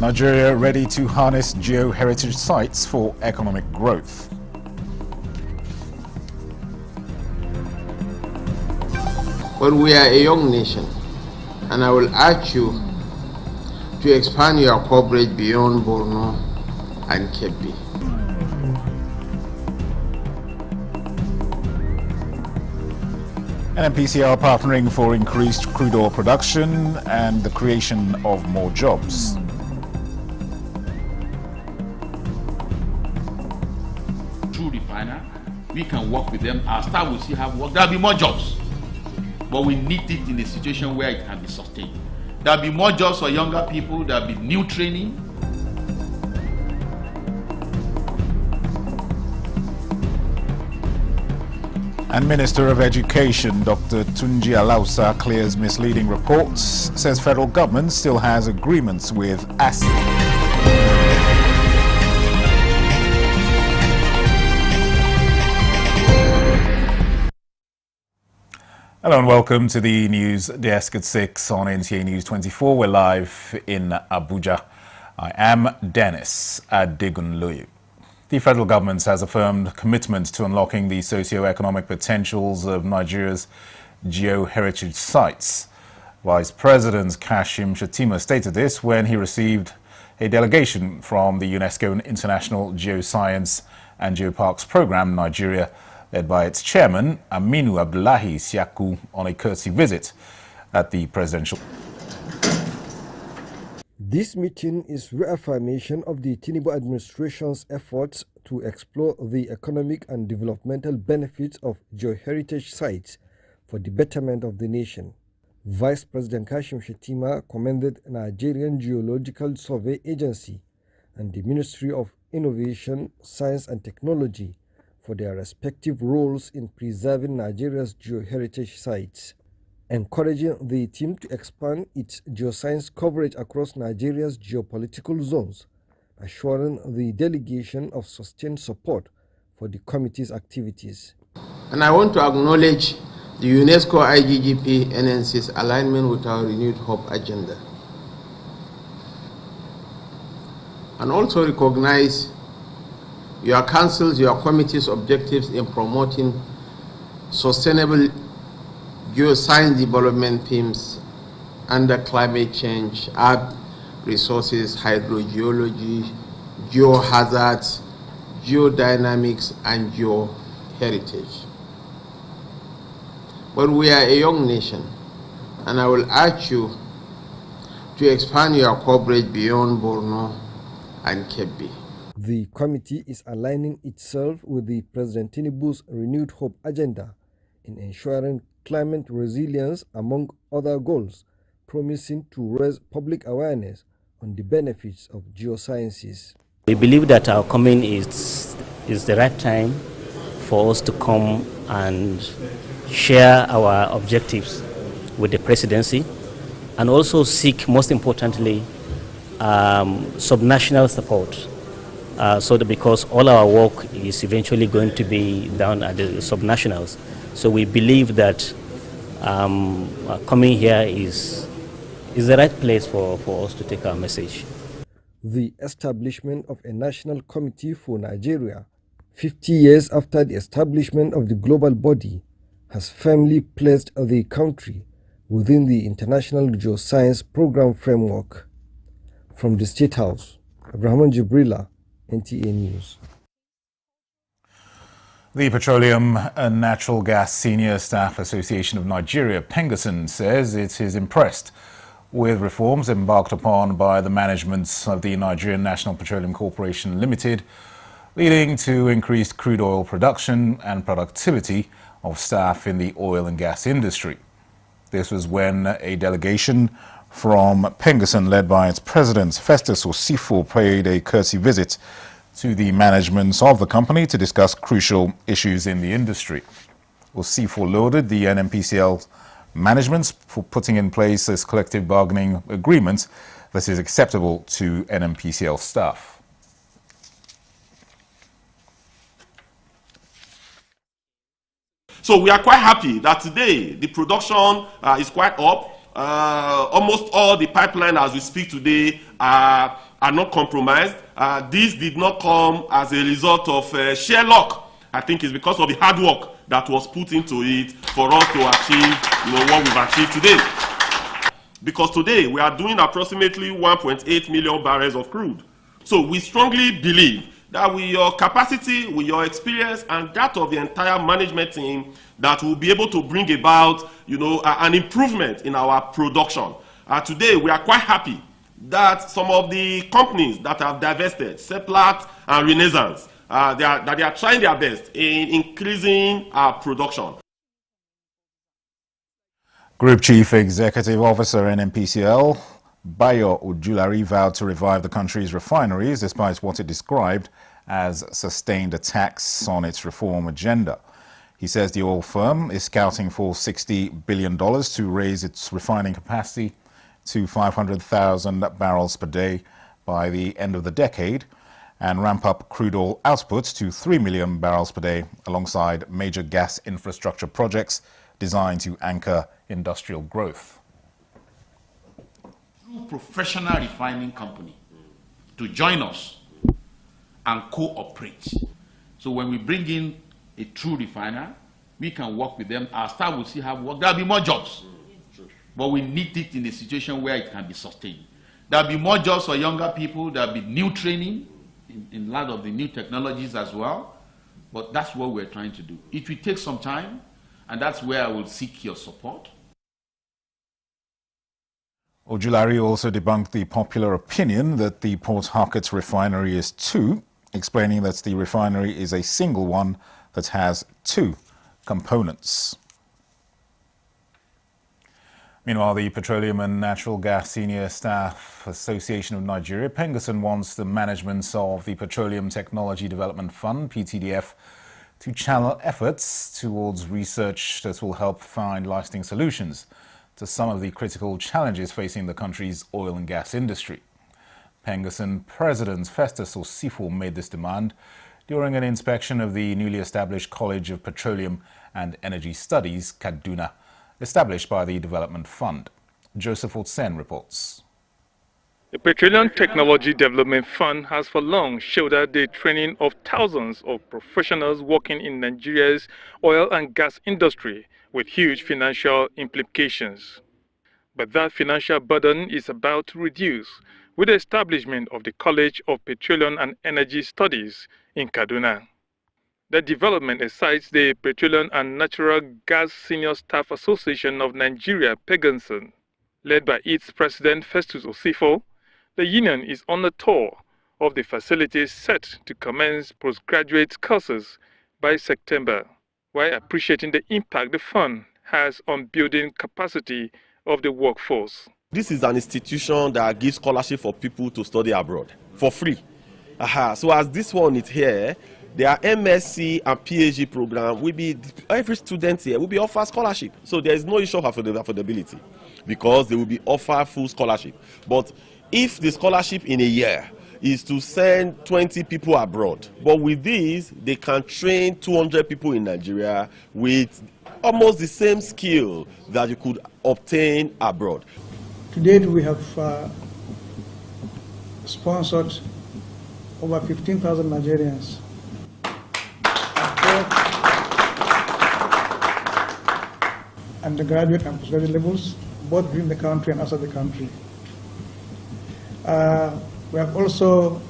Nigeria ready to harness geo-heritage sites for economic growth. But we are a young nation, and I will urge you to expand your coverage beyond Borno and Kebbi. NNPCL partnering for increased crude oil production and the creation of more jobs. True refiner, we can work with them. Our staff will still have work. There'll be more jobs, but we need it in a situation where it can be sustained. There'll be more jobs for younger people. There'll be new training. And Minister of Education Dr. Tunji Alausa clears misleading reports, says federal government still has agreements with ASI. Hello and welcome to the news desk at 6 on NTA News 24. We're live in Abuja. I am Dennis Adegunloye. The federal government has affirmed commitment to unlocking the socio-economic potentials of Nigeria's geo-heritage sites. Vice President Kashim Shettima stated this when he received a delegation from the UNESCO International Geoscience and Geoparks Program, Nigeria, led by its chairman, Aminu Abdullahi Siaku, on a courtesy visit at the presidential. This meeting is reaffirmation of the Tinubu administration's efforts to explore the economic and developmental benefits of geoheritage sites for the betterment of the nation. Vice President Kashim Shettima commended Nigerian Geological Survey Agency and the Ministry of Innovation, Science and Technology for their respective roles in preserving Nigeria's geoheritage sites, encouraging the team to expand its geoscience coverage across Nigeria's geopolitical zones, assuring the delegation of sustained support for the committee's activities. And I want to acknowledge the UNESCO IGGP NNC's alignment with our renewed hope agenda, and also recognize your council's, your committee's objectives in promoting sustainable geoscience development themes under climate change, earth resources, hydrogeology, geohazards, geodynamics, and geoheritage. But we are a young nation, and I will urge you to expand your coverage beyond Borno and Kebbi. The committee is aligning itself with the President Tinubu's renewed hope agenda in ensuring climate resilience, among other goals, promising to raise public awareness on the benefits of geosciences. We believe that our coming is the right time for us to come and share our objectives with the presidency, and also seek, most importantly, subnational support. So that because all our work is eventually going to be done at the subnationals. So we believe that coming here is the right place for us to take our message. The establishment of a national committee for Nigeria, 50 years after the establishment of the global body, has firmly placed the country within the International Geoscience Program framework. From the State House, Abraham Jibrila, NTA News. The Petroleum and Natural Gas Senior Staff Association of Nigeria, PENGASSN, says it is impressed with reforms embarked upon by the management of the Nigerian National Petroleum Corporation Limited, leading to increased crude oil production and productivity of staff in the oil and gas industry. This was when a delegation from PENGASSN, led by its president Festus Osifo, paid a courtesy visit to the management of the company to discuss crucial issues in the industry. Osifo lauded the NNPCL management for putting in place this collective bargaining agreement that is acceptable to NNPCL staff. So we are quite happy that today the production is quite up. Almost all the pipeline as we speak today are are not compromised. This did not come as a result of sheer luck. I think it's because of the hard work that was put into it for us to achieve what we've achieved today. Because today we are doing approximately 1.8 million barrels of crude. So we strongly believe that with your capacity, with your experience, and that of the entire management team, that will be able to bring about, an improvement in our production. Today, we are quite happy that some of the companies that have divested, Seplat and Renaissance, they are trying their best in increasing our production. Group Chief Executive Officer NNPCL, Bayo Ojulari, vowed to revive the country's refineries despite what it described as sustained attacks on its reform agenda. He says the oil firm is scouting for $60 billion to raise its refining capacity to 500,000 barrels per day by the end of the decade and ramp up crude oil output to 3 million barrels per day alongside major gas infrastructure projects designed to anchor industrial growth. Professional refining company to join us and cooperate. So when we bring in a true refiner, we can work with them. Our staff will still have work. There'll be more jobs. But we need it in a situation where it can be sustained. There'll be more jobs for younger people. There'll be new training in light of the new technologies as well. But that's what we're trying to do. It will take some time, and that's where I will seek your support. Ojulari also debunked the popular opinion that the Port Harcourt refinery is two, explaining that the refinery is a single one that has two components. Meanwhile, the Petroleum and Natural Gas Senior Staff Association of Nigeria, PENGASSN, wants the management of the Petroleum Technology Development Fund, PTDF, to channel efforts towards research that will help find lasting solutions to some of the critical challenges facing the country's oil and gas industry. PENGASSN President Festus Osifo made this demand during an inspection of the newly established College of Petroleum and Energy Studies, Kaduna, established by the Development Fund. Joseph Otsen reports. The Petroleum Technology Development Fund has for long shouldered the training of thousands of professionals working in Nigeria's oil and gas industry with huge financial implications. But that financial burden is about to reduce with the establishment of the College of Petroleum and Energy Studies in Kaduna. The development excites the Petroleum and Natural Gas Senior Staff Association of Nigeria, PENGASSN. Led by its president Festus Osifo, the union is on the tour of the facilities set to commence postgraduate courses by September, while appreciating the impact the fund has on building capacity of the workforce. This is an institution that gives scholarship for people to study abroad for free. So as this one is here, their MSc and PhD program will be, every student here will be offered scholarship. So there is no issue of affordability because they will be offered full scholarship. But if the scholarship in a year is to send 20 people abroad, but with this, they can train 200 people in Nigeria with almost the same skill that you could obtain abroad. To date, we have sponsored over 15,000 Nigerians at both undergraduate and postgraduate levels, both within the country and outside the country. We have also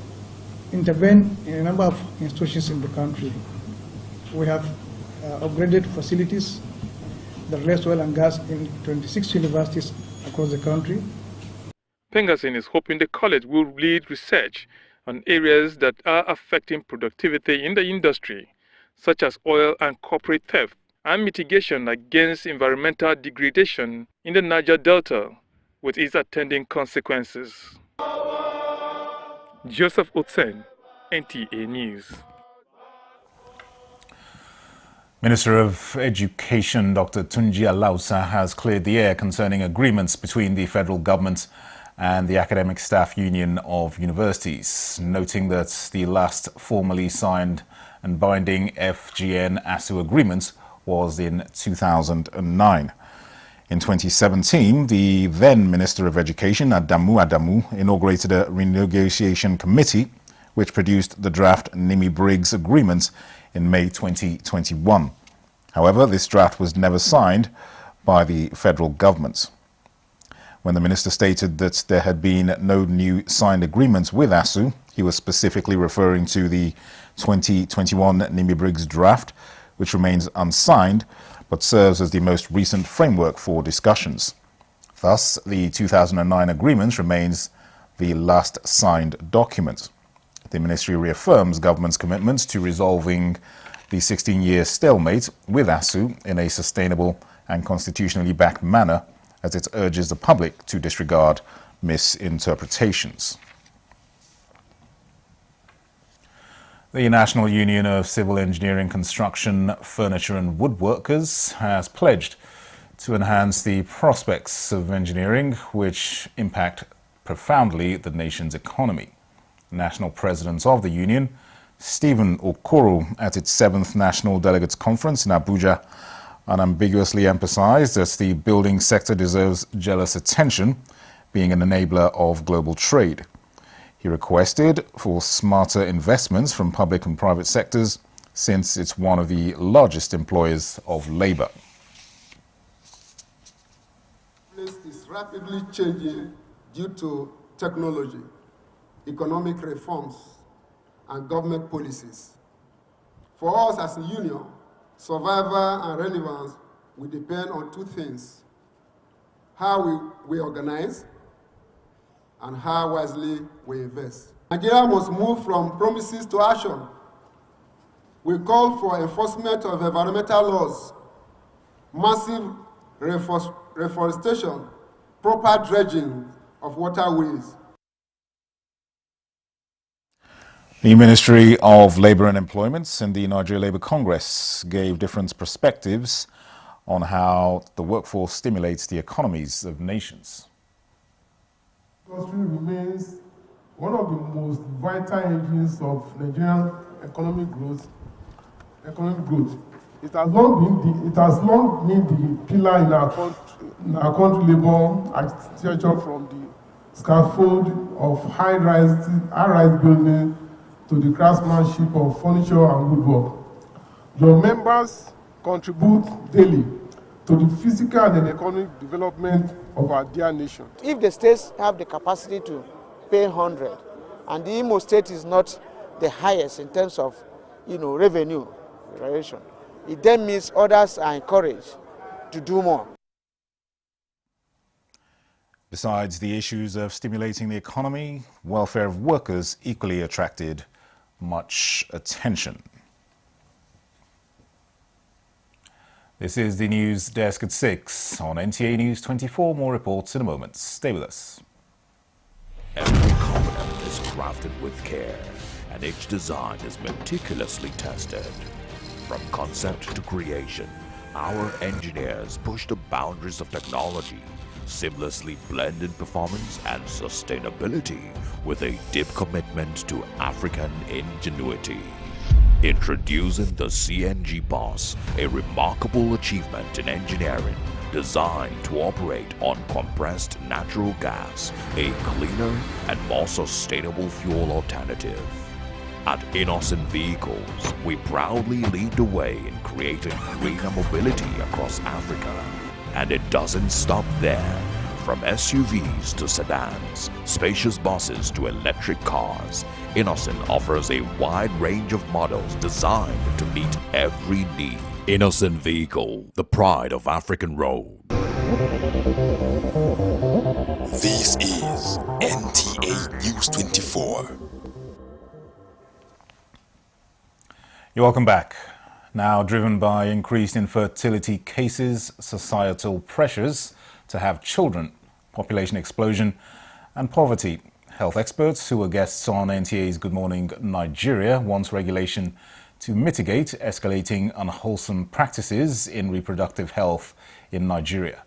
intervened in a number of institutions in the country. We have upgraded facilities that relate to oil and gas in 26 universities across the country. PENGASSN is hoping the college will lead research on areas that are affecting productivity in the industry, such as oil and corporate theft, and mitigation against environmental degradation in the Niger Delta, with its attending consequences. Joseph Otsen, NTA News. Minister of Education Dr. Tunji Alausa has cleared the air concerning agreements between the federal government and the Academic Staff Union of Universities, noting that the last formally signed and binding FGN-ASU agreement was in 2009. In 2017, the then Minister of Education, Adamu, inaugurated a renegotiation committee which produced the draft Nimi-Briggs Agreement in May 2021. However, this draft was never signed by the federal government. When the minister stated that there had been no new signed agreements with ASUU, he was specifically referring to the 2021 Nimi-Briggs draft, which remains unsigned, but serves as the most recent framework for discussions. Thus, the 2009 agreement remains the last signed document. The ministry reaffirms government's commitment to resolving the 16-year stalemate with ASUU in a sustainable and constitutionally backed manner, as it urges the public to disregard misinterpretations. The National Union of Civil Engineering, Construction, Furniture and Woodworkers has pledged to enhance the prospects of engineering, which impact profoundly the nation's economy. National President of the union, Stephen Okoro, at its 7th National Delegates Conference in Abuja, unambiguously emphasized that the building sector deserves jealous attention, being an enabler of global trade. He requested for smarter investments from public and private sectors, since it's one of the largest employers of labor. This is rapidly changing due to technology, economic reforms, and government policies. For us as a union, survival and relevance will depend on two things: how we organize and how wisely we invest. Nigeria must move from promises to action. We call for enforcement of environmental laws, massive reforestation, proper dredging of waterways. The Ministry of Labour and Employment and the Nigeria Labour Congress gave different perspectives on how the workforce stimulates the economies of nations. Industry remains one of the most vital engines of Nigerian economic growth. It has long been the pillar in our country labor architecture, from the scaffold of high-rise buildings to the craftsmanship of furniture and woodwork. Your members contribute daily to the physical and economic development of our dear nation. If the states have the capacity to pay 100, and the Imo state is not the highest in terms of revenue generation, it then means others are encouraged to do more. Besides the issues of stimulating the economy, welfare of workers equally attracted much attention. This is the news desk at 6 on NTA News 24. More reports in a moment. Stay with us. Every component is crafted with care, and each design is meticulously tested. From concept to creation, our engineers push the boundaries of technology, seamlessly blending performance and sustainability with a deep commitment to African ingenuity. Introducing the CNG Boss, a remarkable achievement in engineering designed to operate on compressed natural gas, a cleaner and more sustainable fuel alternative. At Innocent Vehicles, we proudly lead the way in creating greener mobility across Africa. And it doesn't stop there. From SUVs to sedans, spacious buses to electric cars, Innocent offers a wide range of models designed to meet every need. Innocent Vehicle, the pride of African road. This is NTA News 24. You're welcome back. Now driven by increased infertility cases, societal pressures to have children, population explosion and poverty, health experts who were guests on NTA's Good Morning Nigeria want regulation to mitigate escalating unwholesome practices in reproductive health in Nigeria.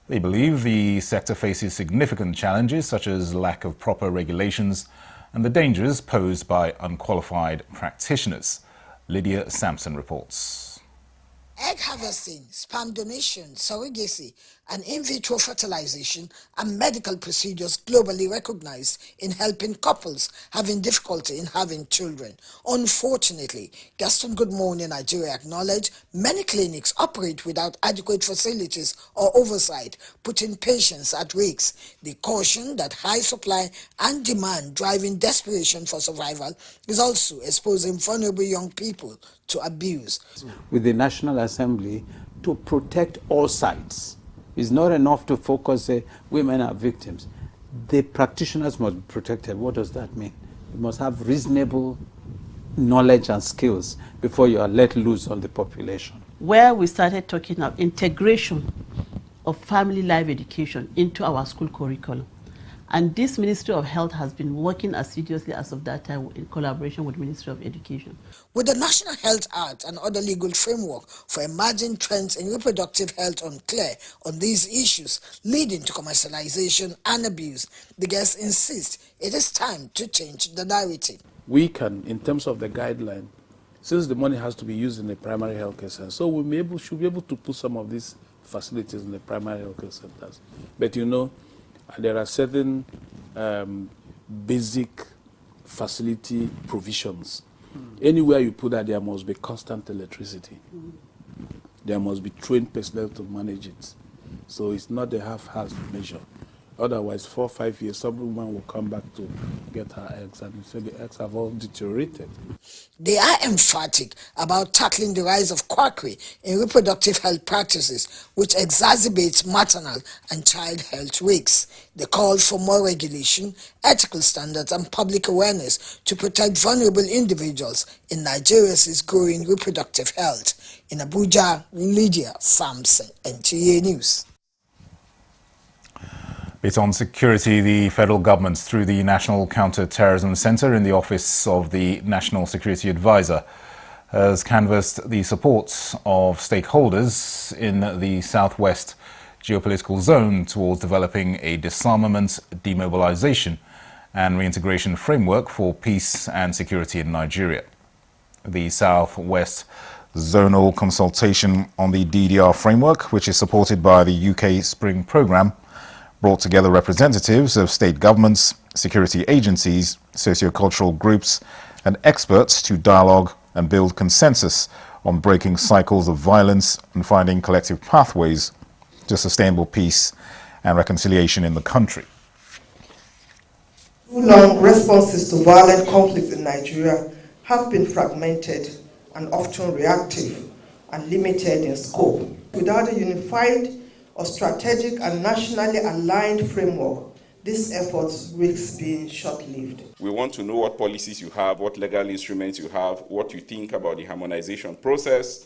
They believe the sector faces significant challenges such as lack of proper regulations and the dangers posed by unqualified practitioners. Lydia Sampson reports. Egg harvesting, sperm donation, surrogacy, and in vitro fertilization are medical procedures globally recognized in helping couples having difficulty in having children. Unfortunately, Gaston Good Morning Nigeria acknowledged many clinics operate without adequate facilities or oversight, putting patients at risk. They caution that high supply and demand driving desperation for survival is also exposing vulnerable young people to abuse. With the National Assembly to protect all sides. It's not enough to focus, say, women are victims. The practitioners must be protected. What does that mean? You must have reasonable knowledge and skills before you are let loose on the population. Where we started talking of integration of family life education into our school curriculum. And this Ministry of Health has been working assiduously as of that time in collaboration with Ministry of Education. With the National Health Act and other legal framework for emerging trends in reproductive health unclear on these issues leading to commercialization and abuse, the guests insist it is time to change the narrative. We can, in terms of the guideline, since the money has to be used in the primary healthcare center, so we should be able to put some of these facilities in the primary healthcare centers. But you know, there are certain basic facility provisions. Anywhere you put that, there must be constant electricity. There must be trained personnel to manage it. So it's not a half-assed measure. Otherwise, 4 or 5 years, some woman will come back to get her eggs, and so the eggs have all deteriorated. They are emphatic about tackling the rise of quackery in reproductive health practices, which exacerbates maternal and child health risks. They call for more regulation, ethical standards, and public awareness to protect vulnerable individuals in Nigeria's growing reproductive health. In Abuja, Lydia Samson, NTA News. Bit on security, the federal government, through the National Counter-Terrorism Center in the Office of the National Security Advisor, has canvassed the support of stakeholders in the southwest geopolitical zone towards developing a disarmament, demobilization and reintegration framework for peace and security in Nigeria. The Southwest Zonal Consultation on the DDR framework, which is supported by the UK Spring Programme, brought together representatives of state governments, security agencies, socio-cultural groups and experts to dialogue and build consensus on breaking cycles of violence and finding collective pathways to sustainable peace and reconciliation in the country. Too long responses to violent conflicts in Nigeria have been fragmented and often reactive and limited in scope. Without a unified or strategic and nationally aligned framework, this effort risks being short-lived. We want to know what policies you have, what legal instruments you have, what you think about the harmonization process,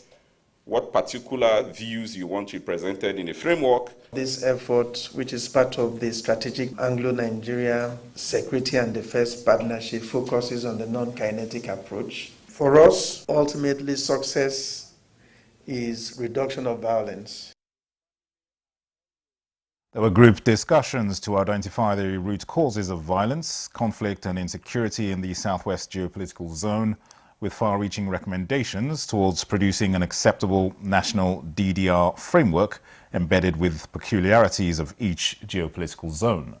what particular views you want represented in the framework. This effort, which is part of the Strategic Anglo-Nigeria Security and Defense Partnership, focuses on the non-kinetic approach. For us, ultimately, success is reduction of violence. There were group discussions to identify the root causes of violence, conflict and insecurity in the southwest geopolitical zone, with far-reaching recommendations towards producing an acceptable national DDR framework embedded with peculiarities of each geopolitical zone.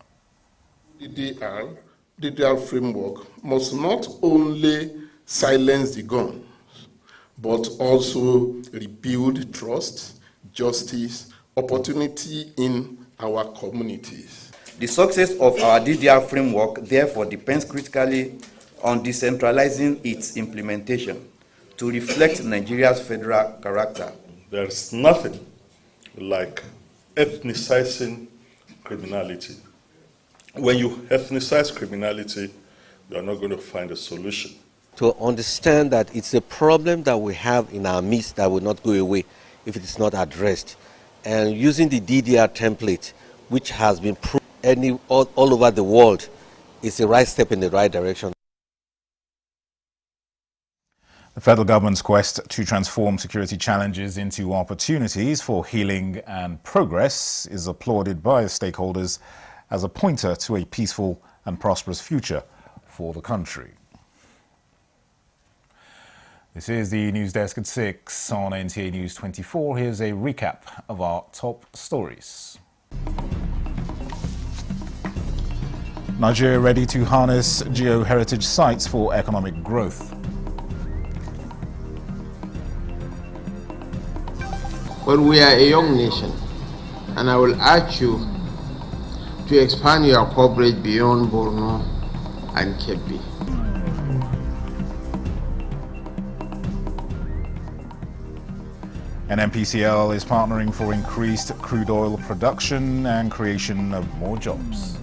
DDR framework must not only silence the guns, but also rebuild trust, justice, opportunity in our communities. The success of our DDR framework therefore depends critically on decentralizing its implementation to reflect Nigeria's federal character. There's nothing like ethnicizing criminality. When you ethnicize criminality, you're not going to find a solution. To understand that it's a problem that we have in our midst that will not go away if it is not addressed. And using the DDR template, which has been proved all over the world, is the right step in the right direction. The federal government's quest to transform security challenges into opportunities for healing and progress is applauded by stakeholders as a pointer to a peaceful and prosperous future for the country. This is the news desk at 6 on NTA News 24. Here's a recap of our top stories. Nigeria ready to harness geo-heritage sites for economic growth. But we are a young nation, and I will urge you to expand your coverage beyond Borno and Kebbi. NNPCL is partnering for increased crude oil production and creation of more jobs.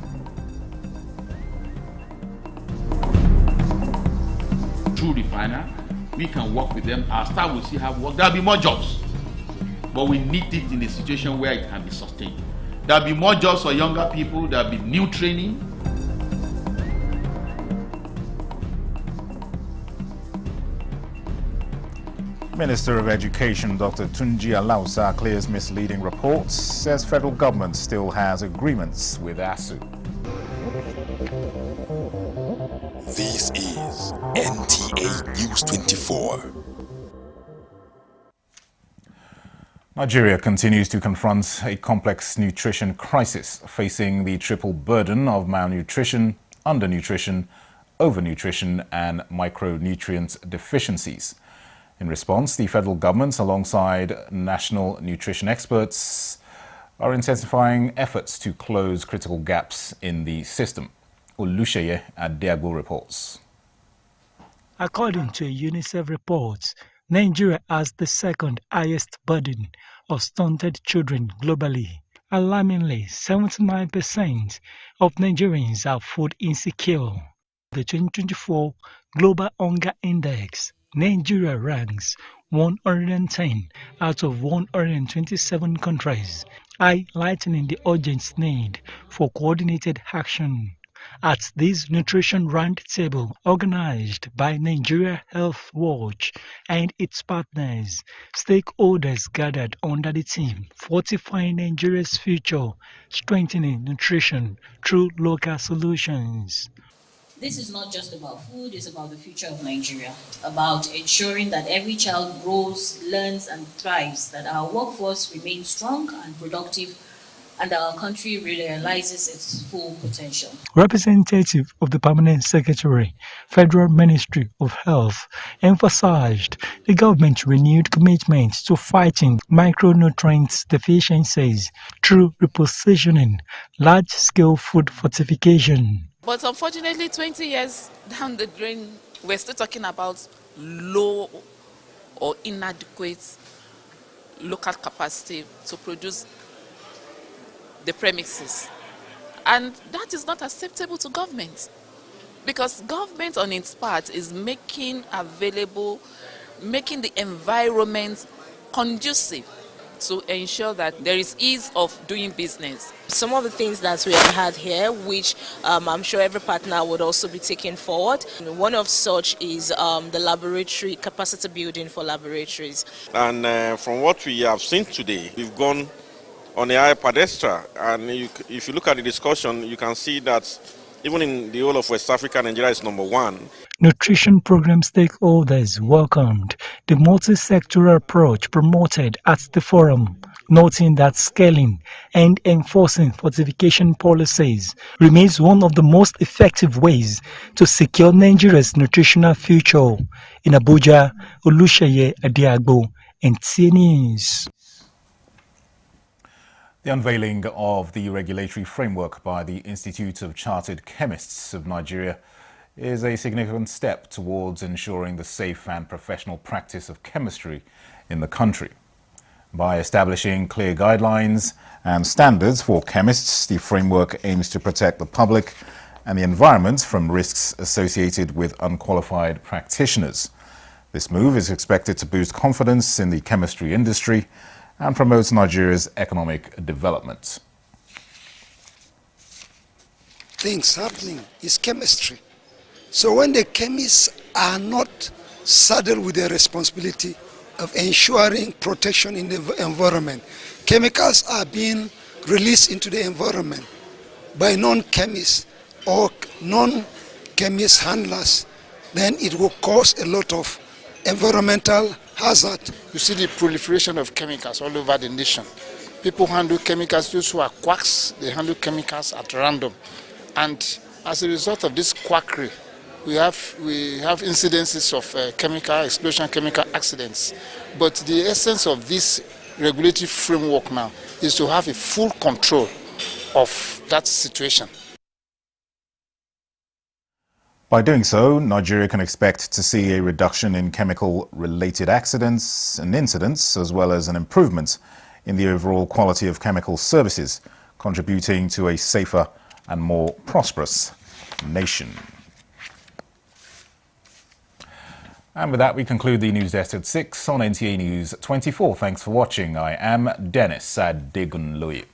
True refiner, we can work with them. Our staff will still have work. There'll be more jobs, but we need it in a situation where it can be sustained. There'll be more jobs for younger people. There'll be new training. Minister of Education Dr. Tunji Alausa clears misleading reports, says federal government still has agreements with ASU. This is NTA News 24. Nigeria continues to confront a complex nutrition crisis, facing the triple burden of malnutrition, undernutrition, overnutrition and micronutrient deficiencies. In response, the federal government, alongside national nutrition experts, are intensifying efforts to close critical gaps in the system. Olusheye Adeagbo reports. According to a UNICEF report, Nigeria has the second highest burden of stunted children globally. Alarmingly, 79% of Nigerians are food insecure. The 2024 Global Hunger Index, Nigeria ranks 110 out of 127 countries, highlighting the urgent need for coordinated action. At this nutrition roundtable organized by Nigeria Health Watch and its partners, stakeholders gathered under the theme Fortifying Nigeria's Future, Strengthening Nutrition Through Local Solutions. This is not just about food, it's about the future of Nigeria, about ensuring that every child grows, learns and thrives, that our workforce remains strong and productive, and our country realizes its full potential. Representative of the Permanent Secretary, Federal Ministry of Health, emphasized the government's renewed commitment to fighting micronutrient deficiencies through repositioning large-scale food fortification. But unfortunately, 20 years down the drain, we're still talking about low or inadequate local capacity to produce the premises. And that is not acceptable to government, because government on its part is making available, making the environment conducive to ensure that there is ease of doing business. Some of the things that we have had here, which I'm sure every partner would also be taking forward. One of such is the laboratory, capacity building for laboratories. And from what we have seen today, we've gone on a high pedestal. And if you look at the discussion, you can see that even in the whole of West Africa, Nigeria is #1. Nutrition program stakeholders welcomed the multi-sectoral approach promoted at the forum, noting that scaling and enforcing fortification policies remains one of the most effective ways to secure Nigeria's nutritional future. In Abuja, Olusheye Adeagbo, NTA News. The unveiling of the regulatory framework by the Institute of Chartered Chemists of Nigeria is a significant step towards ensuring the safe and professional practice of chemistry in the country. By establishing clear guidelines and standards for chemists, the framework aims to protect the public and the environment from risks associated with unqualified practitioners. This move is expected to boost confidence in the chemistry industry and promotes Nigeria's economic development. Things happening is chemistry. So when the chemists are not saddled with the responsibility of ensuring protection in the environment, chemicals are being released into the environment by non-chemists or non-chemist handlers, then it will cause a lot of environmental hazard. You see the proliferation of chemicals all over the nation. People handle chemicals, those who are quacks, they handle chemicals at random. And as a result of this quackery, we have incidences of chemical explosion, chemical accidents. But the essence of this regulatory framework now is to have a full control of that situation. By doing so, Nigeria can expect to see a reduction in chemical-related accidents and incidents, as well as an improvement in the overall quality of chemical services, contributing to a safer and more prosperous nation. And with that, we conclude the News Desk at 6 on NTA News 24. Thanks for watching. I am Dennis Adegunloye.